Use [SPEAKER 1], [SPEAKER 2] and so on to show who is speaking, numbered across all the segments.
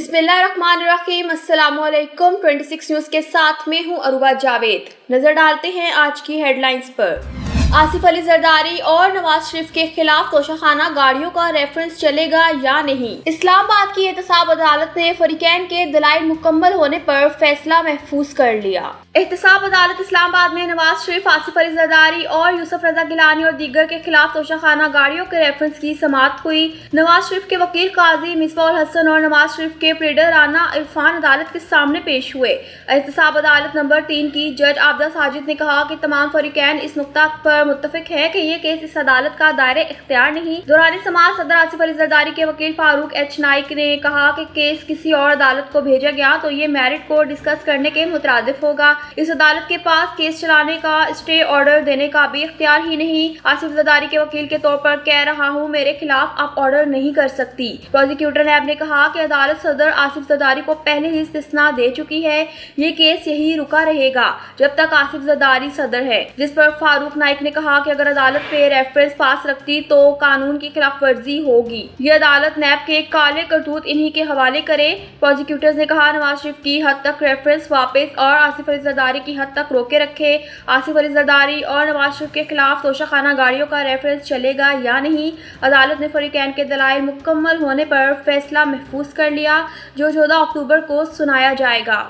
[SPEAKER 1] बिस्मिल्लाहिर्रहमानिर्रहीम। अस्सलामुअलैकुम। 26 न्यूज़ के साथ में हूँ अरूबा जावेद। नजर डालते हैं आज की हेडलाइंस पर। आसिफ अली जरदारी और नवाज शरीफ के खिलाफ तोशाखाना गाड़ियों का रेफरेंस चलेगा या नहीं। इस्लामाबाद की एहतसाब अदालत ने फरीकैन के दलाइल मुकम्मल होने पर फैसला महफूज कर लिया। एहतसाब अदालत इस्लामाबाद में नवाज शरीफ, आसिफ अली जरदारी और यूसुफ रजा गिलानी और दीगर के खिलाफ तोशाखाना गाड़ियों के रेफरेंस की समाअत हुई। नवाज शरीफ के वकील काजी मिसबाह हसन और नवाज शरीफ के प्लीडर राना इरफान अदालत के सामने पेश हुए। एहतसाब अदालत नंबर 3 की जज आबदा साजिद ने कहा कि तमाम फरीकैन इस नुक्ता पर मुत्तफिक है कि ये केस इस अदालत का दायरे इख्तियार नहीं। दौरान समाअत सदर आसिफ अली जरदारी के वकील फारूक एच नाइक ने कहा कि केस किसी और अदालत को भेजा गया तो ये मेरिट को डिस्कस करने के मुतरादिफ होगा। इस अदालत के पास केस चलाने का, स्टे ऑर्डर देने का भी इख्तियार ही नहीं। आसिफ जरदारी के वकील के तौर पर कह रहा हूँ, मेरे खिलाफ आप ऑर्डर नहीं कर सकती। प्रोसिक्यूटर नैब ने कहा कि अदालत सदर आसिफ जरदारी को पहले ही इस्तिस्ना दे चुकी है। ये केस यही रुका रहेगा जब तक आसिफ जरदारी सदर है। जिस पर फारूक नाइक ने कहा कि अगर अदालत पे रेफरेंस पास रखती तो कानून की खिलाफ वर्जी होगी। ये अदालत नैब के काले करतूत इन्हीं के हवाले करे। प्रोसिक्यूटर्स ने कहा नवाज शरीफ की हद तक रेफरेंस वापस और आसिफ अली जरदारी की हद तक रोके रखे। आसिफ अली जरदारी और नवाज शरीफ के खिलाफ तोशाखाना गाड़ियों का रेफरेंस चलेगा या नहीं। अदालत ने फरीकैन के दलाइल मुकम्मल होने पर फैसला महफूज कर लिया, जो 14 अक्टूबर को सुनाया जाएगा।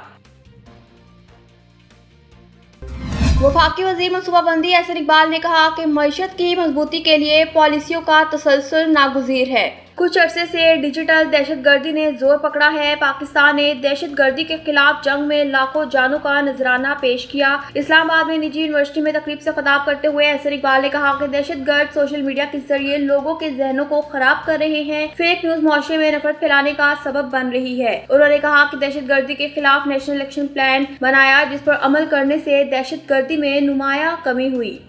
[SPEAKER 1] वफाकी वज़ीर मनसूबाबंदी एहसन इकबाल ने कहा कि मईशत की मजबूती के लिए पॉलिसियों का तसलसल नागुज़ीर है। कुछ अरसे से डिजिटल दहशतगर्दी ने जोर पकड़ा है। पाकिस्तान ने दहशतगर्दी के खिलाफ जंग में लाखों जानों का नजराना पेश किया। इस्लामाबाद में निजी यूनिवर्सिटी में तकरीब से खिताब करते हुए एहसन इकबाल ने कहा कि दहशतगर्द सोशल मीडिया के जरिए लोगों के जहनों को खराब कर रहे हैं। फेक न्यूज मुआशरे में नफरत फैलाने का सबब बन रही है। उन्होंने कहा कि दहशतगर्दी के खिलाफ नेशनल एक्शन प्लान बनाया, जिस पर अमल करने से दहशतगर्दी में नुमाया कमी हुई।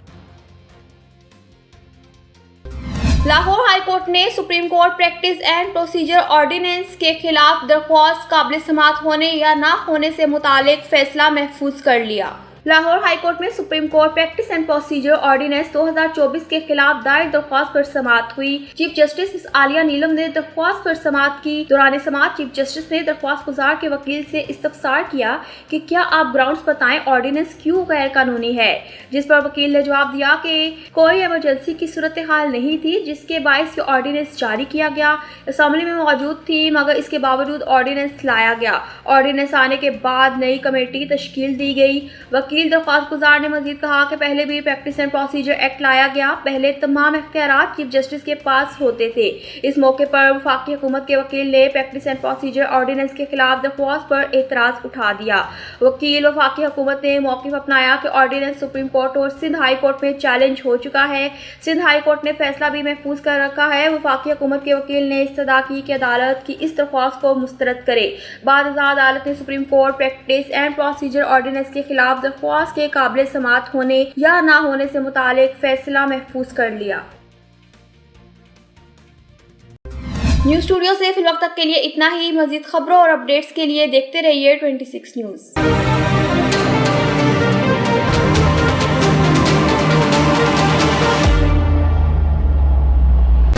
[SPEAKER 1] लाहौर हाई कोर्ट ने supreme court practice and procedure ordinance के खिलाफ दरख्वास्त काबिल समाअत होने या ना होने से मुतालिक फैसला महफूज कर लिया। लाहौर हाई कोर्ट में supreme court practice and procedure ordinance 2024 के खिलाफ दायर दरख्वास्त पर समाअत हुई। Chief justice miss Aliya Neelam ने दरख्वास्त पर समाअत की। दौरान समाअत चीफ जस्टिस ने दरख्वास्त गुजार के वकील से इस्तफसार किया कि क्या आप ग्राउंड्स बताएं ऑर्डिनेंस क्यों गैर कानूनी है। जिस पर वकील ने जवाब दिया कि कोई इमरजेंसी की सूरत हाल नहीं थी जिसके बायस ये ऑर्डिनेंस जारी किया गया। असेंबली में मौजूद थी मगर इसके बावजूद ऑर्डिनेंस लाया गया। ऑर्डिनेंस आने के बाद नई कमेटी तश्कील दी गई। वकील दरख्वास्त गुजार ने मजीद कहा कि पहले भी प्रैक्टिस एंड प्रोसीजर एक्ट लाया गया। पहले तमाम इख्तियारात चीफ जस्टिस के पास होते थे। इस मौके पर वफाकी हुकूमत के वकील ने प्रैक्टिस एंड प्रोसीजर ऑर्डिनेंस के खिलाफ दरख्वास्त पर एतराज उठा दिया। वकील वफाकी हुकूमत ने मौक़िफ़ अपनाया कि ऑर्डिनेंस सुप्रीम कोर्ट और सिंध हाई कोर्ट में चैलेंज हो चुका है। सिंध हाई कोर्ट ने फैसला भी महफूज कर रखा है। वफाकी हुकूमत के वकील ने इस्तदा की कि अदालत की इस दरख्वास्त को मुस्तरद करे। बाद अदालत ने supreme court practice and procedure ordinance के खिलाफ दरख्वास्त के काबिल समाअत होने या ना होने से मुतालिक फैसला महफूज कर लिया। न्यूज़ स्टूडियो से फिलहाल तक के लिए इतना ही। मजीद खबरों और अपडेट्स के लिए देखते रहिए 26 न्यूज़।